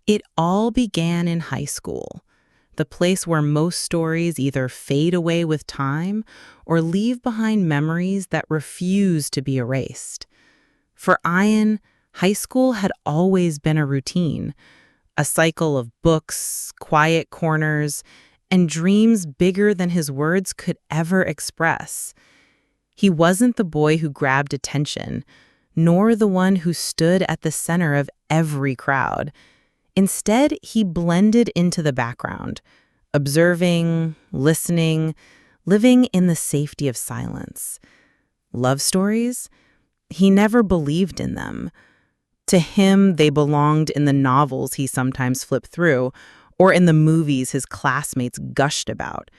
It all began in high school, the place where most stories either fade away with time or leave behind memories that refuse to be erased. For Ian, high school had always been a routine, a cycle of books, quiet corners, and dreams bigger than his words could ever express. He wasn't the boy who grabbed attention, nor the one who stood at the center of every crowd. Instead, he blended into the background, observing, listening, living in the safety of silence. Love stories? He never believed in them. To him, they belonged in the novels he sometimes flipped through, or in the movies his classmates gushed about.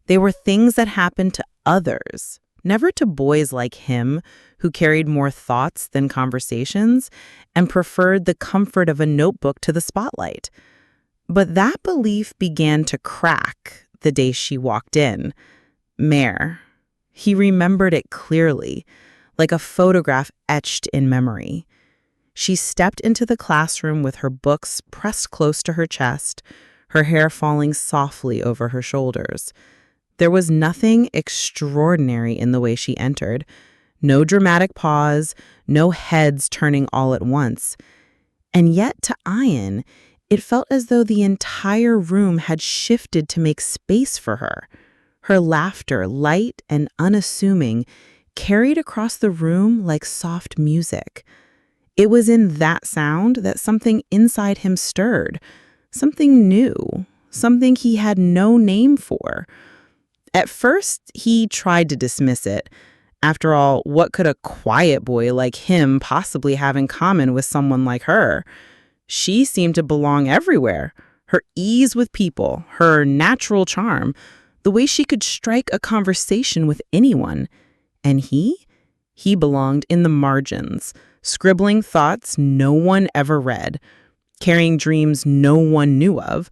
They were things that happened to others, never to boys like him who carried more thoughts than conversations and preferred the comfort of a notebook to the spotlight. But that belief began to crack the day she walked in. Mare. He remembered it clearly, like a photograph etched in memory. She stepped into the classroom with her books pressed close to her chest, her hair falling softly over her shoulders. There was nothing extraordinary in the way she entered. No dramatic pause, no heads turning all at once. And yet, to Ian, it felt as though the entire room had shifted to make space for her. Her laughter, light and unassuming, carried across the room like soft music. It was in that sound that something inside him stirred, something new, something he had no name for. At first, he tried to dismiss it. After all, what could a quiet boy like him possibly have in common with someone like her? She seemed to belong everywhere. Her ease with people, her natural charm, the way she could strike a conversation with anyone. And he belonged in the margins, scribbling thoughts no one ever read, carrying dreams no one knew of.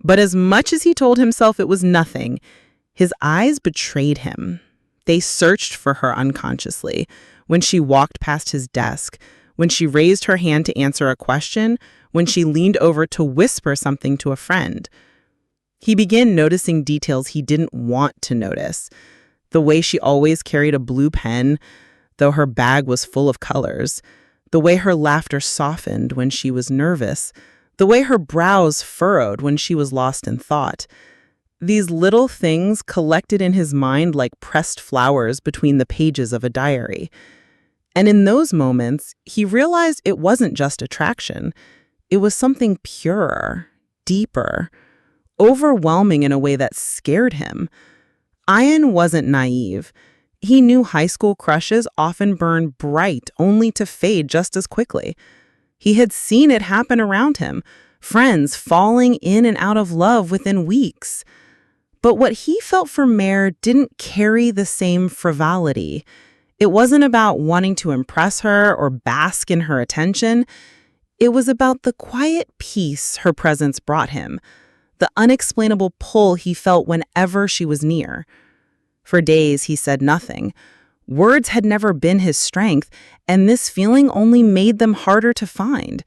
But as much as he told himself it was nothing, his eyes betrayed him. They searched for her unconsciously when she walked past his desk, when she raised her hand to answer a question, when she leaned over to whisper something to a friend. He began noticing details he didn't want to notice. The way she always carried a blue pen, though her bag was full of colors. The way her laughter softened when she was nervous. The way her brows furrowed when she was lost in thought. These little things collected in his mind like pressed flowers between the pages of a diary. And in those moments, he realized it wasn't just attraction. It was something purer, deeper, overwhelming in a way that scared him. Ian wasn't naive. He knew high school crushes often burn bright only to fade just as quickly. He had seen it happen around him, friends falling in and out of love within weeks. But what he felt for Mare didn't carry the same frivolity. It wasn't about wanting to impress her or bask in her attention. It was about the quiet peace her presence brought him, the unexplainable pull he felt whenever she was near. For days, he said nothing. Words had never been his strength, and this feeling only made them harder to find.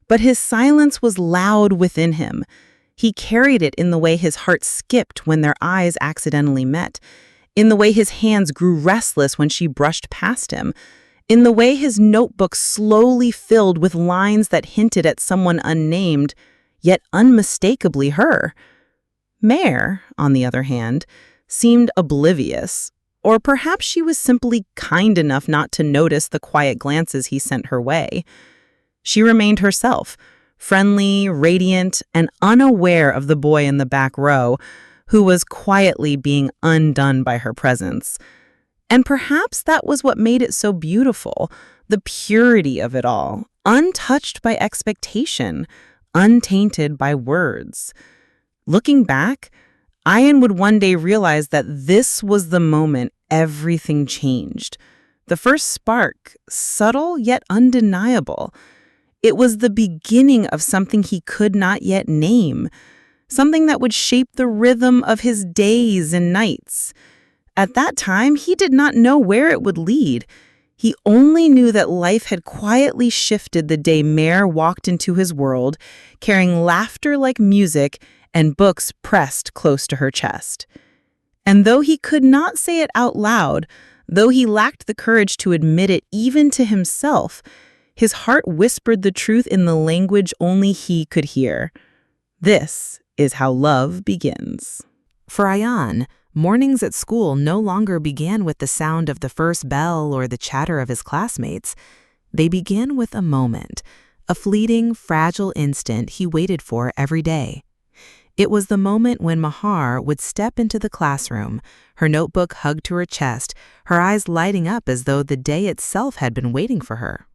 But his silence was loud within him. He carried it in the way his heart skipped when their eyes accidentally met, in the way his hands grew restless when she brushed past him, in the way his notebook slowly filled with lines that hinted at someone unnamed, yet unmistakably her. Mare, on the other hand, seemed oblivious, or perhaps she was simply kind enough not to notice the quiet glances he sent her way. She remained herself, friendly, radiant, and unaware of the boy in the back row who was quietly being undone by her presence. And perhaps that was what made it so beautiful, the purity of it all, untouched by expectation, untainted by words. Looking back, Ian would one day realize that this was the moment everything changed. The first spark, subtle yet undeniable. It was the beginning of something he could not yet name, something that would shape the rhythm of his days and nights. At that time, he did not know where it would lead. He only knew that life had quietly shifted the day Mare walked into his world, carrying laughter like music and books pressed close to her chest. And though he could not say it out loud, though he lacked the courage to admit it even to himself, his heart whispered the truth in the language only he could hear. This is how love begins. For Ayan, mornings at school no longer began with the sound of the first bell or the chatter of his classmates. They began with a moment, a fleeting, fragile instant he waited for every day. It was the moment when Mahar would step into the classroom, her notebook hugged to her chest, her eyes lighting up as though the day itself had been waiting for her.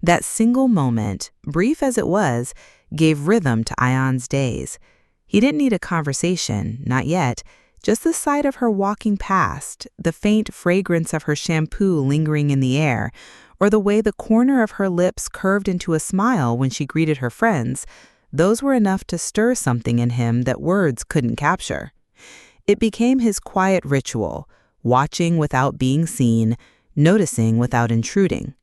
That single moment, brief as it was, gave rhythm to Ayan's days. He didn't need a conversation, not yet, just the sight of her walking past, the faint fragrance of her shampoo lingering in the air, or the way the corner of her lips curved into a smile when she greeted her friends. Those were enough to stir something in him that words couldn't capture. It became his quiet ritual, watching without being seen, noticing without intruding.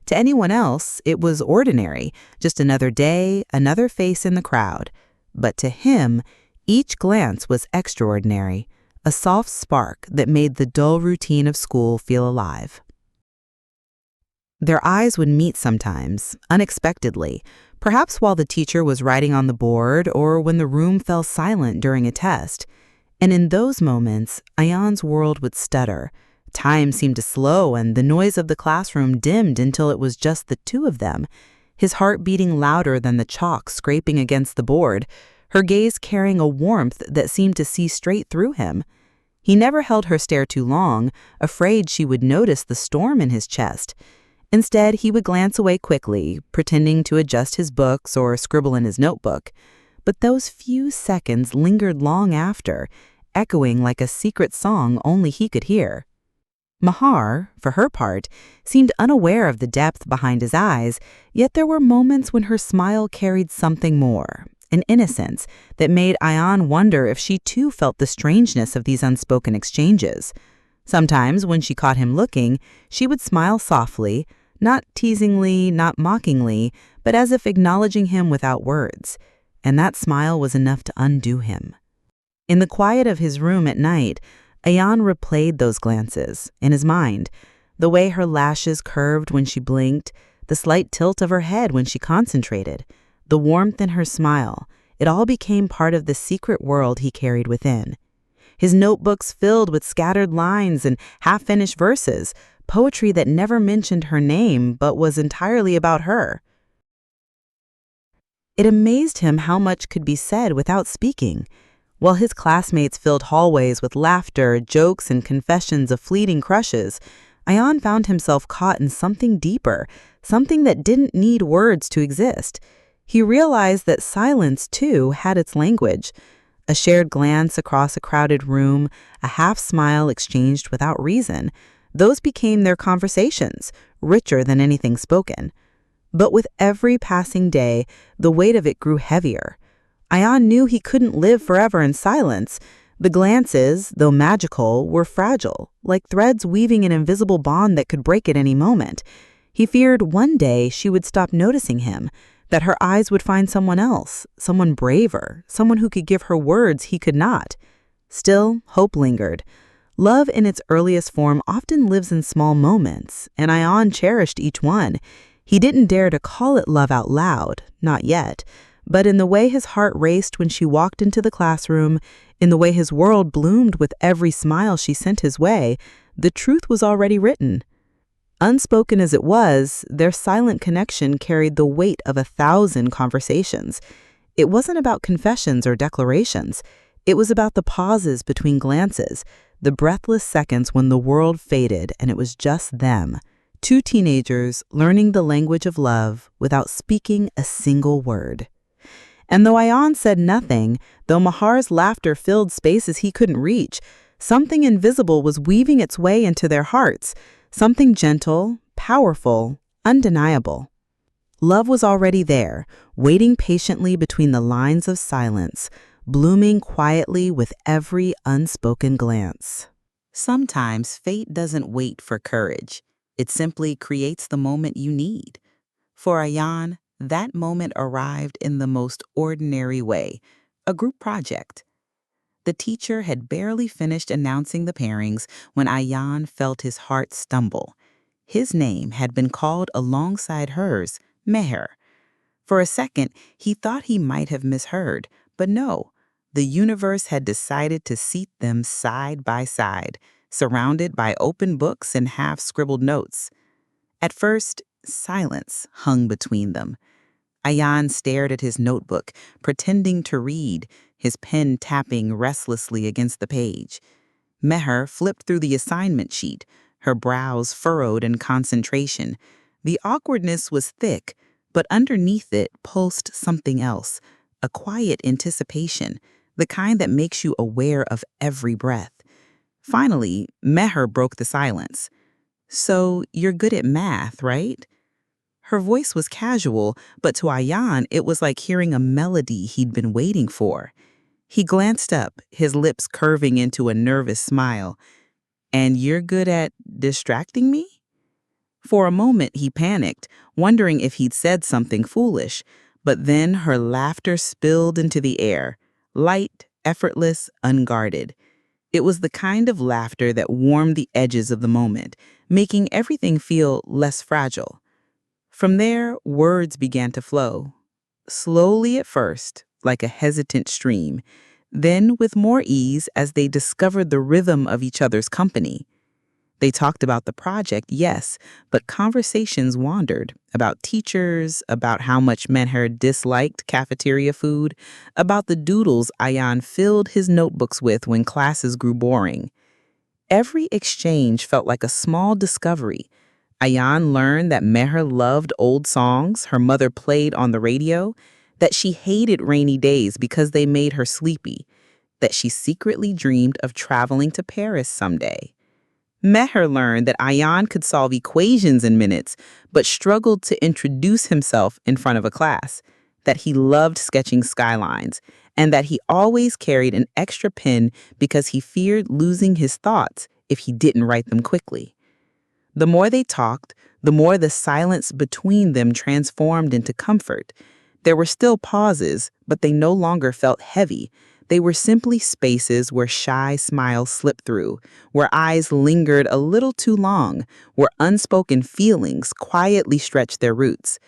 To anyone else, it was ordinary, just another day, another face in the crowd. But to him, each glance was extraordinary, a soft spark that made the dull routine of school feel alive. Their eyes would meet sometimes, unexpectedly, perhaps while the teacher was writing on the board or when the room fell silent during a test. And in those moments, Ayan's world would stutter. Time seemed to slow and the noise of the classroom dimmed until it was just the two of them, his heart beating louder than the chalk scraping against the board, her gaze carrying a warmth that seemed to see straight through him. He never held her stare too long, afraid she would notice the storm in his chest. Instead, he would glance away quickly, pretending to adjust his books or scribble in his notebook. But those few seconds lingered long after, echoing like a secret song only he could hear. Mahar, for her part, seemed unaware of the depth behind his eyes, yet there were moments when her smile carried something more, an innocence that made Ayan wonder if she too felt the strangeness of these unspoken exchanges. Sometimes, when she caught him looking, she would smile softly, not teasingly, not mockingly, but as if acknowledging him without words. And that smile was enough to undo him. In the quiet of his room at night, Ayan replayed those glances in his mind, the way her lashes curved when she blinked, the slight tilt of her head when she concentrated, the warmth in her smile. It all became part of the secret world he carried within. His notebooks filled with scattered lines and half-finished verses, poetry that never mentioned her name but was entirely about her. It amazed him how much could be said without speaking. While his classmates filled hallways with laughter, jokes, and confessions of fleeting crushes, Ayan found himself caught in something deeper, something that didn't need words to exist. He realized that silence, too, had its language. A shared glance across a crowded room, a half-smile exchanged without reason. Those became their conversations, richer than anything spoken. But with every passing day, the weight of it grew heavier. Ayan knew he couldn't live forever in silence. The glances, though magical, were fragile, like threads weaving an invisible bond that could break at any moment. He feared one day she would stop noticing him, that her eyes would find someone else, someone braver, someone who could give her words he could not. Still, hope lingered. Love in its earliest form often lives in small moments, and Ayan cherished each one. He didn't dare to call it love out loud, not yet, but in the way his heart raced when she walked into the classroom, in the way his world bloomed with every smile she sent his way, the truth was already written. Unspoken as it was, their silent connection carried the weight of 1,000 conversations. It wasn't about confessions or declarations. It was about the pauses between glances, the breathless seconds when the world faded and it was just them. Two teenagers learning the language of love without speaking a single word. And though Ayan said nothing, though Mahar's laughter filled spaces he couldn't reach, something invisible was weaving its way into their hearts, something gentle, powerful, undeniable. Love was already there, waiting patiently between the lines of silence, blooming quietly with every unspoken glance. Sometimes fate doesn't wait for courage. It simply creates the moment you need. For Ayan, that moment arrived in the most ordinary way, a group project. The teacher had barely finished announcing the pairings when Ayan felt his heart stumble. His name had been called alongside hers, Meher. For a second, he thought he might have misheard, but no. The universe had decided to seat them side by side, surrounded by open books and half-scribbled notes. At first, silence hung between them. Ayan stared at his notebook, pretending to read, his pen tapping restlessly against the page. Meher flipped through the assignment sheet, her brows furrowed in concentration. The awkwardness was thick, but underneath it pulsed something else, a quiet anticipation, the kind that makes you aware of every breath. Finally, Meher broke the silence. "So, you're good at math, right?" Her voice was casual, but to Ayan, it was like hearing a melody he'd been waiting for. He glanced up, his lips curving into a nervous smile. "And you're good at distracting me?" For a moment, he panicked, wondering if he'd said something foolish. But then her laughter spilled into the air, light, effortless, unguarded. It was the kind of laughter that warmed the edges of the moment, making everything feel less fragile. From there, words began to flow. Slowly at first, like a hesitant stream, then with more ease as they discovered the rhythm of each other's company. They talked about the project, yes, but conversations wandered about teachers, about how much Menher disliked cafeteria food, about the doodles Ayan filled his notebooks with when classes grew boring. Every exchange felt like a small discovery. Ayan learned that Meher loved old songs her mother played on the radio, that she hated rainy days because they made her sleepy, that she secretly dreamed of traveling to Paris someday. Meher learned that Ayan could solve equations in minutes, but struggled to introduce himself in front of a class, that he loved sketching skylines, and that he always carried an extra pen because he feared losing his thoughts if he didn't write them quickly. The more they talked, the more the silence between them transformed into comfort. There were still pauses, but they no longer felt heavy. They were simply spaces where shy smiles slipped through, where eyes lingered a little too long, where unspoken feelings quietly stretched their roots.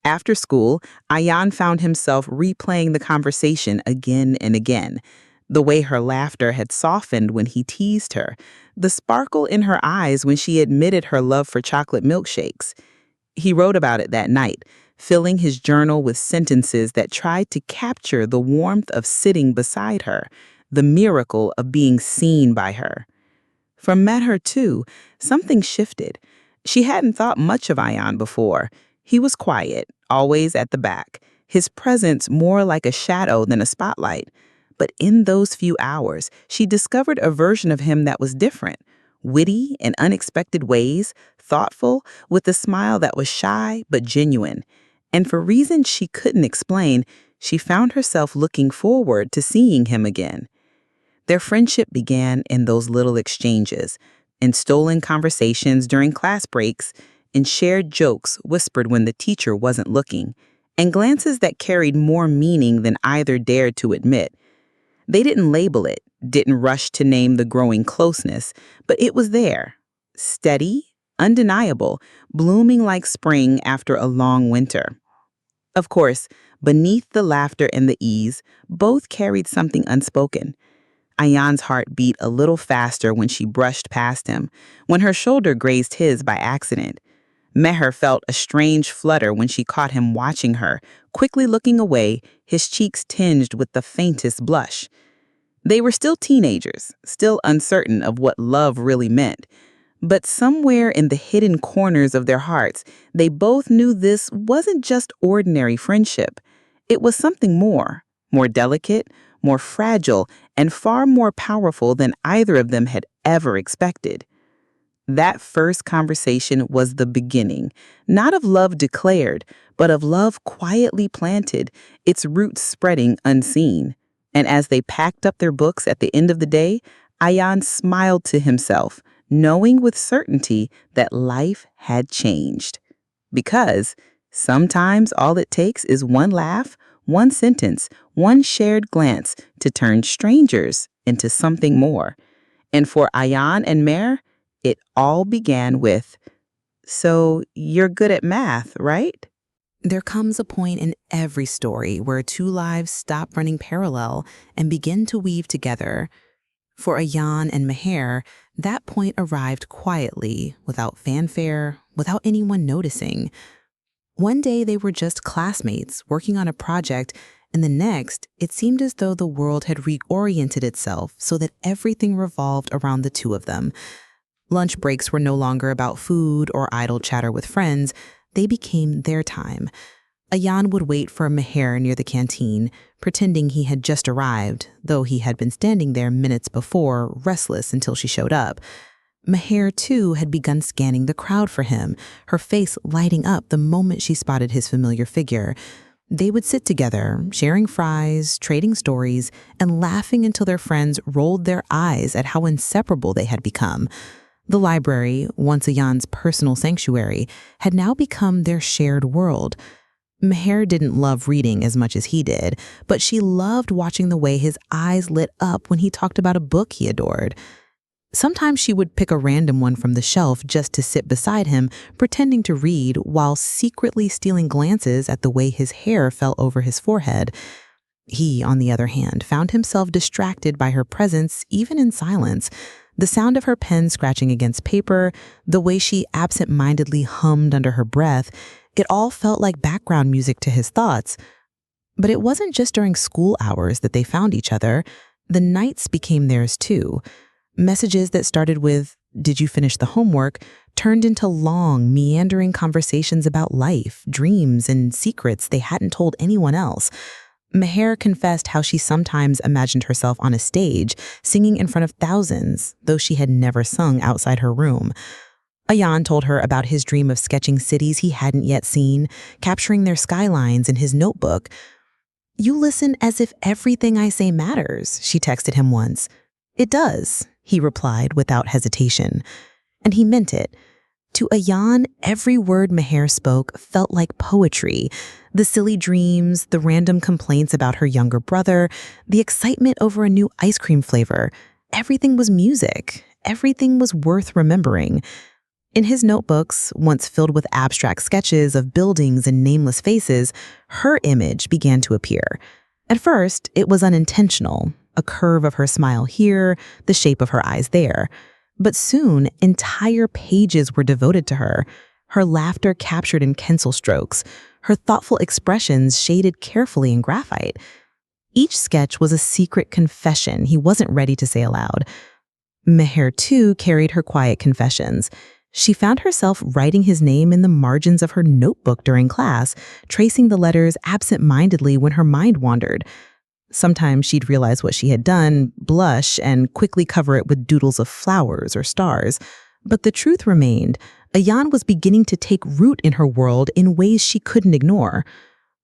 After school, Ayan found himself replaying the conversation again and again. The way her laughter had softened when he teased her, the sparkle in her eyes when she admitted her love for chocolate milkshakes. He wrote about it that night, filling his journal with sentences that tried to capture the warmth of sitting beside her, the miracle of being seen by her. From Meher, too, something shifted. She hadn't thought much of Ayan before. He was quiet, always at the back, his presence more like a shadow than a spotlight. But in those few hours, she discovered a version of him that was different, witty in unexpected ways, thoughtful, with a smile that was shy but genuine. And for reasons she couldn't explain, she found herself looking forward to seeing him again. Their friendship began in those little exchanges, in stolen conversations during class breaks, in shared jokes whispered when the teacher wasn't looking, and glances that carried more meaning than either dared to admit. They didn't label it, didn't rush to name the growing closeness, but it was there, steady, undeniable, blooming like spring after a long winter. Of course, beneath the laughter and the ease, both carried something unspoken. Ayan's heart beat a little faster when she brushed past him, when her shoulder grazed his by accident. Meher felt a strange flutter when she caught him watching her, quickly looking away, his cheeks tinged with the faintest blush. They were still teenagers, still uncertain of what love really meant. But somewhere in the hidden corners of their hearts, they both knew this wasn't just ordinary friendship. It was something more delicate, more fragile, and far more powerful than either of them had ever expected. That first conversation was the beginning, not of love declared, but of love quietly planted, its roots spreading unseen. And as they packed up their books at the end of the day, Ayan smiled to himself, knowing with certainty that life had changed. Because sometimes all it takes is one laugh, one sentence, one shared glance to turn strangers into something more. And for Ayan and Mer, it all began with, "So you're good at math, right?" There comes a point in every story where two lives stop running parallel and begin to weave together. For Ayan and Meher, that point arrived quietly, without fanfare, without anyone noticing. One day they were just classmates working on a project, and the next, it seemed as though the world had reoriented itself so that everything revolved around the two of them. Lunch breaks were no longer about food or idle chatter with friends. They became their time. Ayan would wait for Meher near the canteen, pretending he had just arrived, though he had been standing there minutes before, restless until she showed up. Meher, too, had begun scanning the crowd for him, her face lighting up the moment she spotted his familiar figure. They would sit together, sharing fries, trading stories, and laughing until their friends rolled their eyes at how inseparable they had become. The library, once Ayan's personal sanctuary, had now become their shared world. Meher didn't love reading as much as he did, but she loved watching the way his eyes lit up when he talked about a book he adored. Sometimes she would pick a random one from the shelf just to sit beside him, pretending to read while secretly stealing glances at the way his hair fell over his forehead. He, on the other hand, found himself distracted by her presence even in silence. The sound of her pen scratching against paper, the way she absent-mindedly hummed under her breath, it all felt like background music to his thoughts. But it wasn't just during school hours that they found each other. The nights became theirs too. Messages that started with, "Did you finish the homework?" turned into long, meandering conversations about life, dreams, and secrets they hadn't told anyone else. Meher confessed how she sometimes imagined herself on a stage, singing in front of thousands, though she had never sung outside her room. Ayan told her about his dream of sketching cities he hadn't yet seen, capturing their skylines in his notebook. "You listen as if everything I say matters," she texted him once. "It does," he replied without hesitation. And he meant it. To Ayan, every word Meher spoke felt like poetry. The silly dreams, the random complaints about her younger brother, the excitement over a new ice cream flavor. Everything was music. Everything was worth remembering. In his notebooks, once filled with abstract sketches of buildings and nameless faces, her image began to appear. At first, it was unintentional, a curve of her smile here, the shape of her eyes there. But soon, entire pages were devoted to her laughter captured in pencil strokes, her thoughtful expressions shaded carefully in graphite. Each sketch was a secret confession he wasn't ready to say aloud. Meher, too, carried her quiet confessions. She found herself writing his name in the margins of her notebook during class, tracing the letters absent-mindedly when her mind wandered. Sometimes she'd realize what she had done, blush, and quickly cover it with doodles of flowers or stars. But the truth remained. Ayan was beginning to take root in her world in ways she couldn't ignore.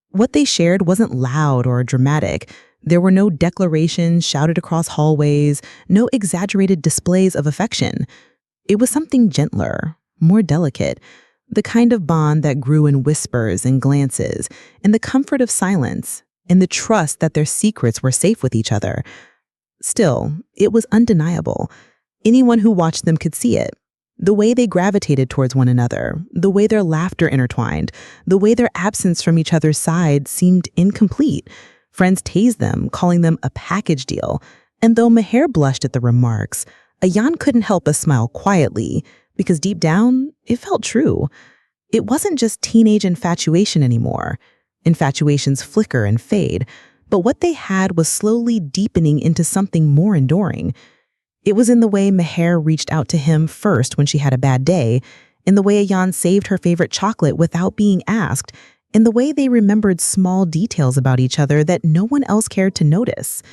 What they shared wasn't loud or dramatic. There were no declarations shouted across hallways, no exaggerated displays of affection. It was something gentler, more delicate, the kind of bond that grew in whispers and glances, in the comfort of silence, in the trust that their secrets were safe with each other. Still, it was undeniable. Anyone who watched them could see it. The way they gravitated towards one another, the way their laughter intertwined, the way their absence from each other's side seemed incomplete. Friends teased them, calling them a package deal. And though Meher blushed at the remarks, Ayan couldn't help but smile quietly, because deep down, it felt true. It wasn't just teenage infatuation anymore. Infatuations flicker and fade, but what they had was slowly deepening into something more enduring. It was in the way Meher reached out to him first when she had a bad day, in the way Ayan saved her favorite chocolate without being asked, in the way they remembered small details about each other that no one else cared to notice.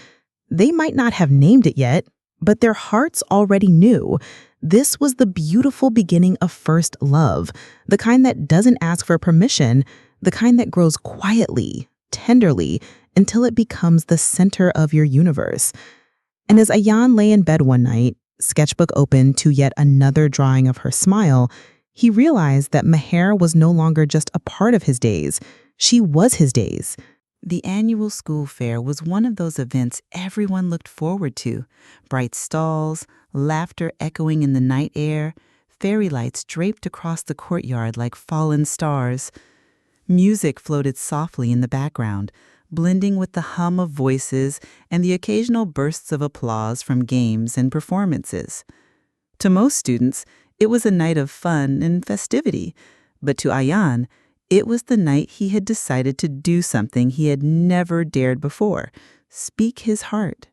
They might not have named it yet, but their hearts already knew. This was the beautiful beginning of first love, the kind that doesn't ask for permission, the kind that grows quietly, tenderly, until it becomes the center of your universe. And as Ayan lay in bed one night, sketchbook open to yet another drawing of her smile, he realized that Meher was no longer just a part of his days. She was his days. The annual school fair was one of those events everyone looked forward to. Bright stalls, laughter echoing in the night air, fairy lights draped across the courtyard like fallen stars. Music floated softly in the background, blending with the hum of voices and the occasional bursts of applause from games and performances. To most students, it was a night of fun and festivity, but to Ayan, it was the night he had decided to do something he had never dared before: speak his heart.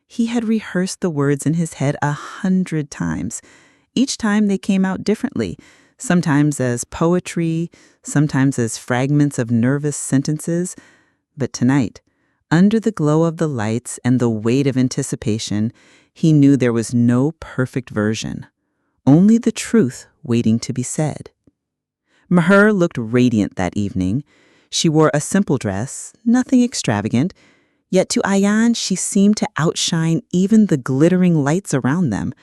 He had rehearsed the words in his head 100 times. Each time they came out differently, sometimes as poetry, sometimes as fragments of nervous sentences. But tonight, under the glow of the lights and the weight of anticipation, he knew there was no perfect version, only the truth waiting to be said. Meher looked radiant that evening. She wore a simple dress, nothing extravagant, yet to Ayan she seemed to outshine even the glittering lights around them.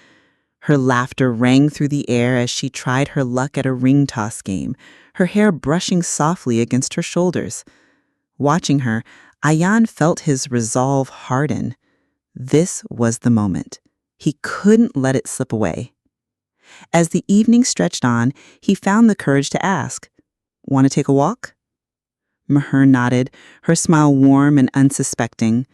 Her laughter rang through the air as she tried her luck at a ring toss game, her hair brushing softly against her shoulders. Watching her, Ayan felt his resolve harden. This was the moment. He couldn't let it slip away. As the evening stretched on, he found the courage to ask, "Want to take a walk?" Meher nodded, her smile warm and unsuspecting.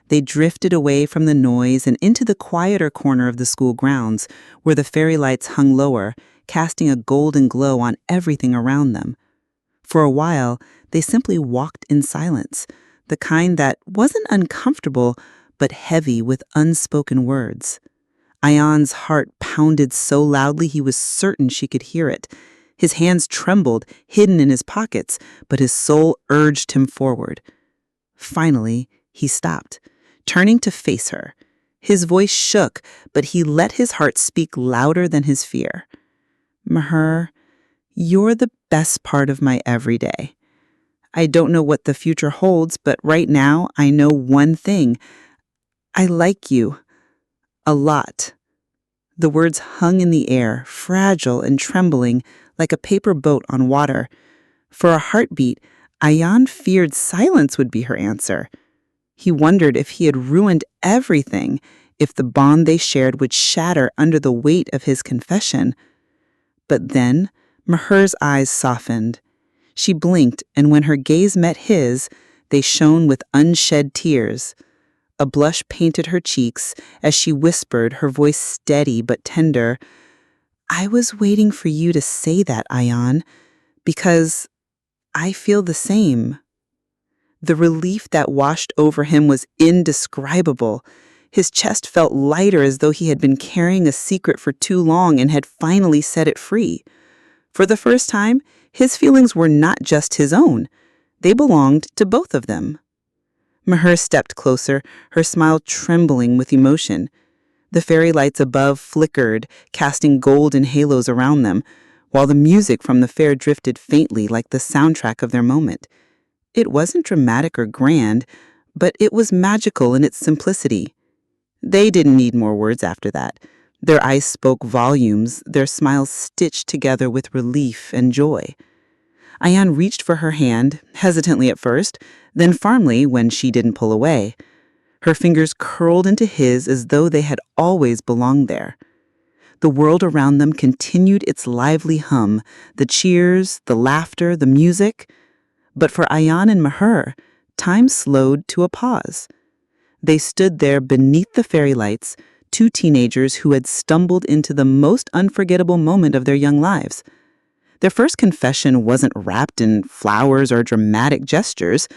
They drifted away from the noise and into the quieter corner of the school grounds, where the fairy lights hung lower, casting a golden glow on everything around them. For a while, they simply walked in silence, the kind that wasn't uncomfortable, but heavy with unspoken words. Ayan's heart pounded so loudly he was certain she could hear it. His hands trembled, hidden in his pockets, but his soul urged him forward. Finally, he stopped, turning to face her. His voice shook, but he let his heart speak louder than his fear. "Meher, you're the best part of my everyday. I don't know what the future holds, but right now I know one thing. I like you. A lot." The words hung in the air, fragile and trembling, like a paper boat on water. For a heartbeat, Ayan feared silence would be her answer. He wondered if he had ruined everything, if the bond they shared would shatter under the weight of his confession. But then, Meher's eyes softened. She blinked, and when her gaze met his, they shone with unshed tears. A blush painted her cheeks as she whispered, her voice steady but tender, "I was waiting for you to say that, Ayan, because I feel the same." The relief that washed over him was indescribable. His chest felt lighter, as though he had been carrying a secret for too long and had finally set it free. For the first time, his feelings were not just his own. They belonged to both of them. Meher stepped closer, her smile trembling with emotion. The fairy lights above flickered, casting golden halos around them, while the music from the fair drifted faintly like the soundtrack of their moment. It wasn't dramatic or grand, but it was magical in its simplicity. They didn't need more words after that. Their eyes spoke volumes, their smiles stitched together with relief and joy. Ayan reached for her hand, hesitantly at first, then firmly when she didn't pull away. Her fingers curled into his as though they had always belonged there. The world around them continued its lively hum, the cheers, the laughter, the music. But for Ayan and Meher, time slowed to a pause. They stood there beneath the fairy lights, two teenagers who had stumbled into the most unforgettable moment of their young lives. Their first confession wasn't wrapped in flowers or dramatic gestures.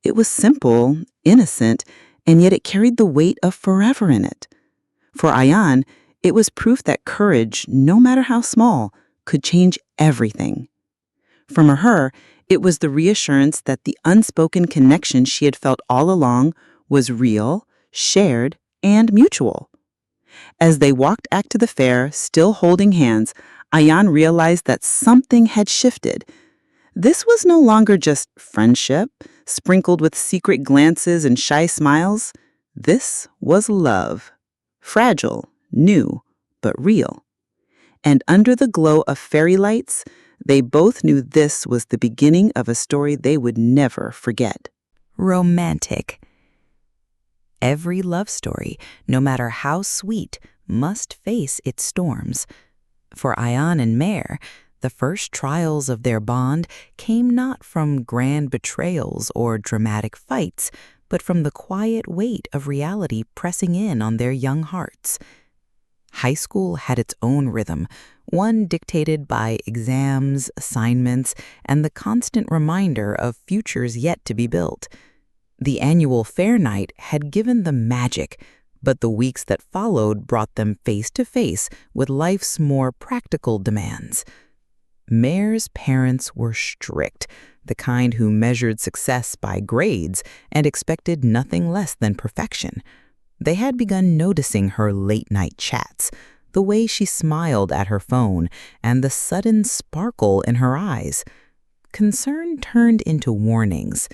It was simple, innocent, and yet it carried the weight of forever in it. For Ayan, it was proof that courage, no matter how small, could change everything. For Meher, it was the reassurance that the unspoken connection she had felt all along was real, shared, and mutual. As they walked back to the fair, still holding hands, Ayan realized that something had shifted. This was no longer just friendship, sprinkled with secret glances and shy smiles. This was love. Fragile, new but real. And under the glow of fairy lights, they both knew this was the beginning of a story they would never forget. Romantic. Every love story, no matter how sweet, must face its storms. For Ayan and Mare, the first trials of their bond came not from grand betrayals or dramatic fights, but from the quiet weight of reality pressing in on their young hearts. High school had its own rhythm, one dictated by exams, assignments, and the constant reminder of futures yet to be built. The annual fair night had given them magic, but the weeks that followed brought them face to face with life's more practical demands. Mare's parents were strict, the kind who measured success by grades and expected nothing less than perfection. They had begun noticing her late-night chats, the way she smiled at her phone, and the sudden sparkle in her eyes. Concern turned into warnings.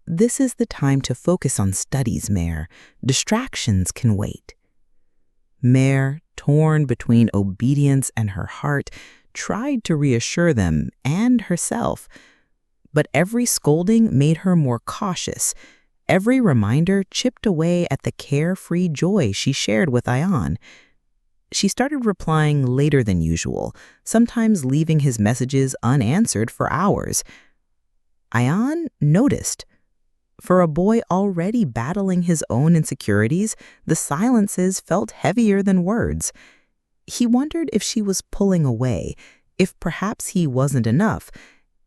This is the time to focus on studies, Mare. Distractions can wait. Mare, torn between obedience and her heart, tried to reassure them and herself. But every scolding made her more cautious. Every reminder chipped away at the carefree joy she shared with Ayan. She started replying later than usual, sometimes leaving his messages unanswered for hours. Ayan noticed. For a boy already battling his own insecurities, the silences felt heavier than words. He wondered if she was pulling away, if perhaps he wasn't enough,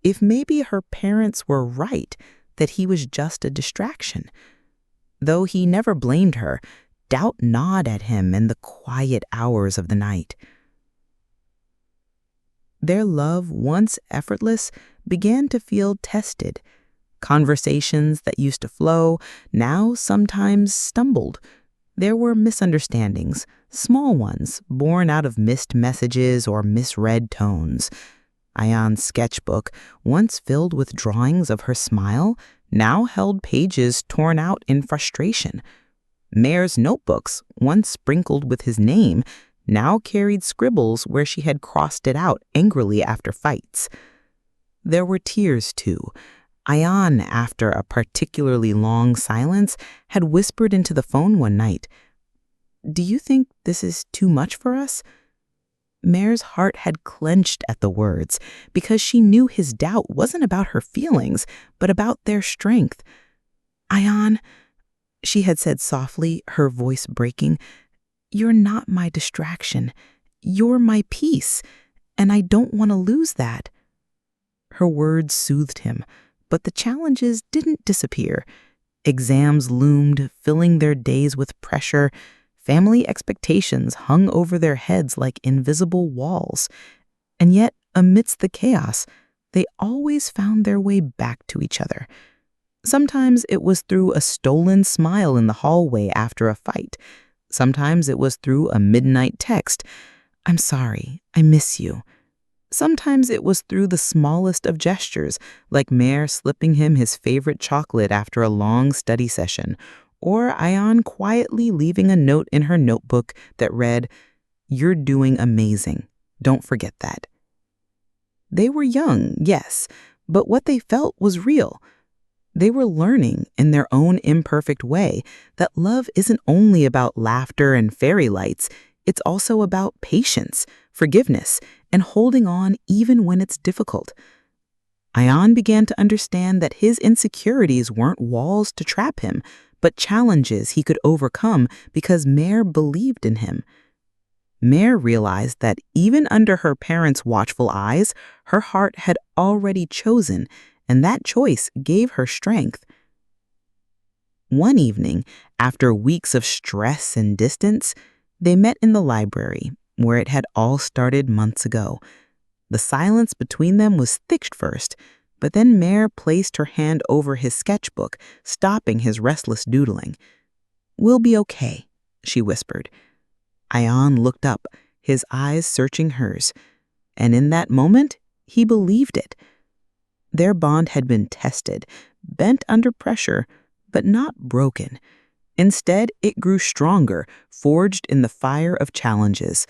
if maybe her parents were right, that he was just a distraction. Though he never blamed her, doubt gnawed at him in the quiet hours of the night. Their love, once effortless, began to feel tested. Conversations that used to flow now sometimes stumbled. There were misunderstandings, small ones, born out of missed messages or misread tones. Ayan's sketchbook, once filled with drawings of her smile, now held pages torn out in frustration. Mare's notebooks, once sprinkled with his name, now carried scribbles where she had crossed it out angrily after fights. There were tears, too. Ayan, after a particularly long silence, had whispered into the phone one night, "Do you think this is too much for us?" Mare's heart had clenched at the words because she knew his doubt wasn't about her feelings, but about their strength. "Ayan," she had said softly, her voice breaking, "you're not my distraction. You're my peace, and I don't want to lose that." Her words soothed him, but the challenges didn't disappear. Exams loomed, filling their days with pressure. Family expectations hung over their heads like invisible walls. And yet, amidst the chaos, they always found their way back to each other. Sometimes it was through a stolen smile in the hallway after a fight. Sometimes it was through a midnight text, "I'm sorry, I miss you." Sometimes it was through the smallest of gestures, like Mare slipping him his favorite chocolate after a long study session, or Ayan quietly leaving a note in her notebook that read, "You're doing amazing. Don't forget that." They were young, yes, but what they felt was real. They were learning, in their own imperfect way, that love isn't only about laughter and fairy lights, it's also about patience, forgiveness, and holding on even when it's difficult. Ayan began to understand that his insecurities weren't walls to trap him, but challenges he could overcome because Mare believed in him. Mare realized that even under her parents' watchful eyes, her heart had already chosen, and that choice gave her strength. One evening, after weeks of stress and distance, they met in the library, where it had all started months ago. The silence between them was thick at first, but then Mare placed her hand over his sketchbook, stopping his restless doodling. "We'll be okay," she whispered. Ayan looked up, his eyes searching hers, and in that moment, he believed it. Their bond had been tested, bent under pressure, but not broken. Instead, it grew stronger, forged in the fire of challenges.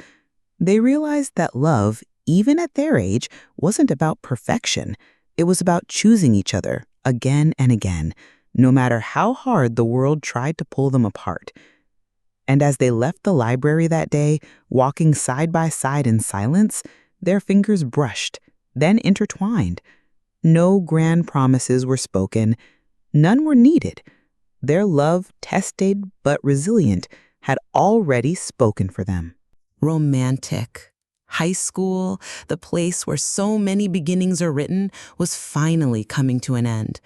They realized that love, even at their age, wasn't about perfection. It was about choosing each other again and again, no matter how hard the world tried to pull them apart. And as they left the library that day, walking side by side in silence, their fingers brushed, then intertwined. No grand promises were spoken. None were needed. Their love, tested but resilient, had already spoken for them. Romantic. High school, the place where so many beginnings are written, was finally coming to an end.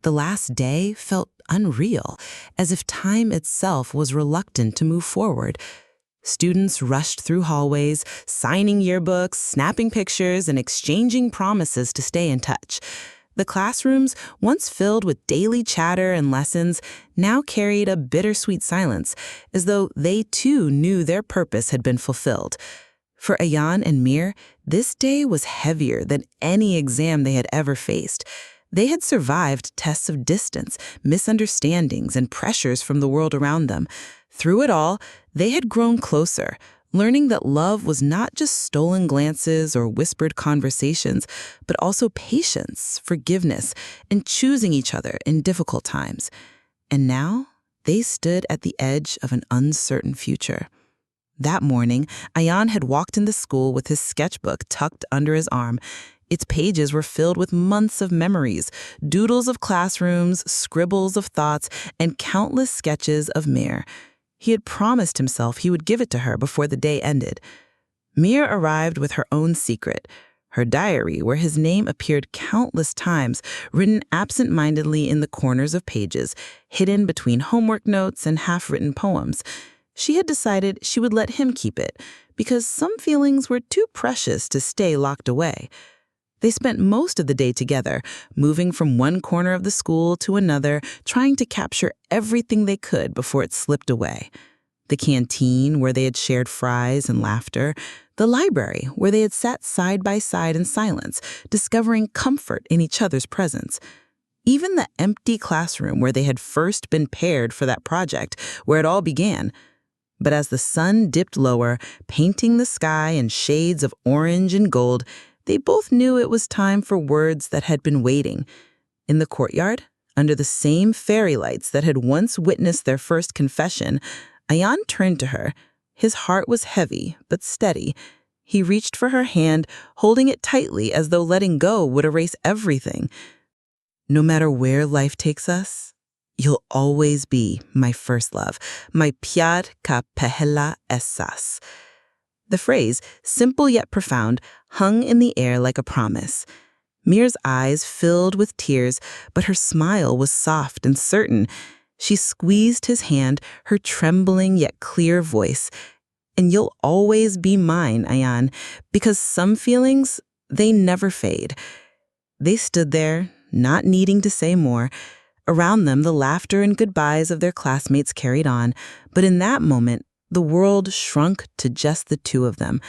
The last day felt unreal, as if time itself was reluctant to move forward. Students rushed through hallways, signing yearbooks, snapping pictures, and exchanging promises to stay in touch. The classrooms, once filled with daily chatter and lessons, now carried a bittersweet silence, as though they too knew their purpose had been fulfilled. For Ayan and Mir, this day was heavier than any exam they had ever faced. They had survived tests of distance, misunderstandings, and pressures from the world around them. Through it all, they had grown closer, learning that love was not just stolen glances or whispered conversations, but also patience, forgiveness, and choosing each other in difficult times. And now, they stood at the edge of an uncertain future. That morning, Ayan had walked into school with his sketchbook tucked under his arm. Its pages were filled with months of memories, doodles of classrooms, scribbles of thoughts, and countless sketches of Mir. He had promised himself he would give it to her before the day ended. Mir arrived with her own secret, her diary where his name appeared countless times, written absent-mindedly in the corners of pages, hidden between homework notes and half-written poems. She had decided she would let him keep it, because some feelings were too precious to stay locked away. They spent most of the day together, moving from one corner of the school to another, trying to capture everything they could before it slipped away. The canteen, where they had shared fries and laughter. The library, where they had sat side by side in silence, discovering comfort in each other's presence. Even the empty classroom where they had first been paired for that project, where it all began. But as the sun dipped lower, painting the sky in shades of orange and gold, they both knew it was time for words that had been waiting. In the courtyard, under the same fairy lights that had once witnessed their first confession, Ayan turned to her. His heart was heavy, but steady. He reached for her hand, holding it tightly as though letting go would erase everything. No matter where life takes us, you'll always be my first love, my pyar ka pehla ehsas. The phrase, simple yet profound, hung in the air like a promise. Mir's eyes filled with tears, but her smile was soft and certain. She squeezed his hand, her trembling yet clear voice. And you'll always be mine, Ayan, because some feelings, they never fade. They stood there, not needing to say more. Around them, the laughter and goodbyes of their classmates carried on, but in that moment, the world shrunk to just the two of them.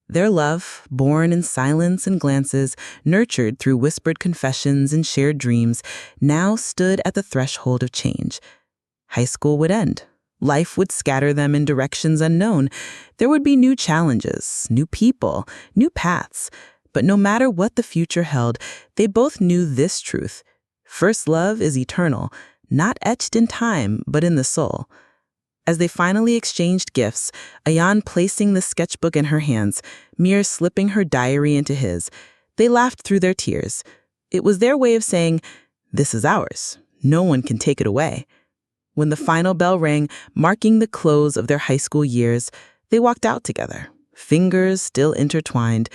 Their love, born in silence and glances, nurtured through whispered confessions and shared dreams, now stood at the threshold of change. High school would end. Life would scatter them in directions unknown. There would be new challenges, new people, new paths. But no matter what the future held, they both knew this truth. First love is eternal, not etched in time, but in the soul. As they finally exchanged gifts, Ayan placing the sketchbook in her hands, Mir slipping her diary into his, they laughed through their tears. It was their way of saying, "This is ours. No one can take it away." When the final bell rang, marking the close of their high school years, they walked out together, fingers still intertwined.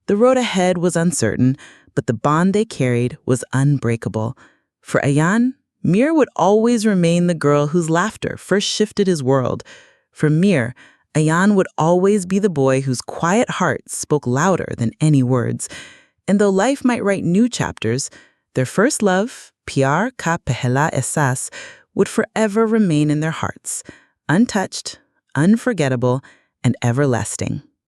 The road ahead was uncertain, but the bond they carried was unbreakable. For Ayan, Mir would always remain the girl whose laughter first shifted his world. For Mir, Ayan would always be the boy whose quiet heart spoke louder than any words. And though life might write new chapters, their first love, pyar ka pehla ehsas, would forever remain in their hearts, untouched, unforgettable, and everlasting.